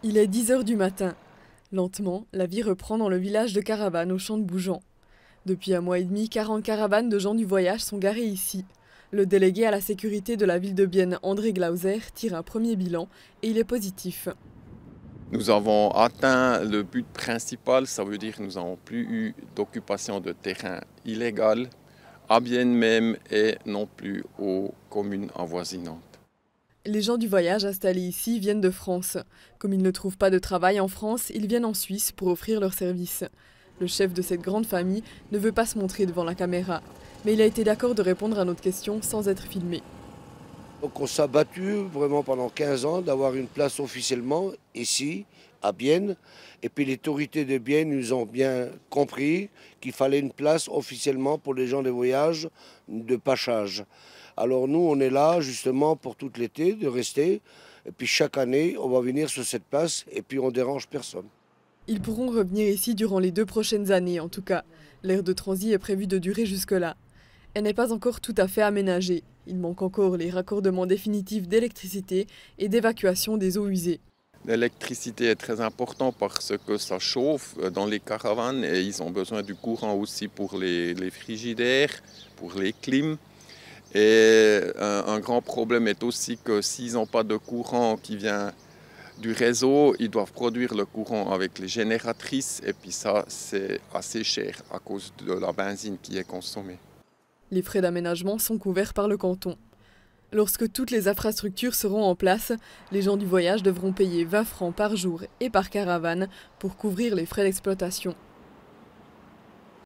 Il est 10 h du matin. Lentement, la vie reprend dans le village de Caravane au champ de Bougeant. Depuis un mois et demi, 40 caravanes de gens du voyage sont garées ici. Le délégué à la sécurité de la ville de Bienne, André Glauser, tire un premier bilan et il est positif. Nous avons atteint le but principal, ça veut dire que nous n'avons plus eu d'occupation de terrain illégal à Bienne même et non plus aux communes avoisinantes. Les gens du voyage installés ici viennent de France. Comme ils ne trouvent pas de travail en France, ils viennent en Suisse pour offrir leurs services. Le chef de cette grande famille ne veut pas se montrer devant la caméra, mais il a été d'accord de répondre à notre question sans être filmé. Donc on s'est battu vraiment pendant 15 ans d'avoir une place officiellement ici, à Bienne. Et puis les autorités de Bienne nous ont bien compris qu'il fallait une place officiellement pour les gens de voyage de pachage. Alors nous, on est là justement pour tout l'été de rester. Et puis chaque année, on va venir sur cette place et puis on dérange personne. Ils pourront revenir ici durant les 2 prochaines années en tout cas. L'aire de transit est prévue de durer jusque-là. Elle n'est pas encore tout à fait aménagée. Il manque encore les raccordements définitifs d'électricité et d'évacuation des eaux usées. L'électricité est très importante parce que ça chauffe dans les caravanes et ils ont besoin du courant aussi pour les frigidaires, pour les clims. Et un grand problème est aussi que s'ils n'ont pas de courant qui vient du réseau, ils doivent produire le courant avec les génératrices et puis ça c'est assez cher à cause de la benzine qui est consommée. Les frais d'aménagement sont couverts par le canton. Lorsque toutes les infrastructures seront en place, les gens du voyage devront payer 20 francs par jour et par caravane pour couvrir les frais d'exploitation.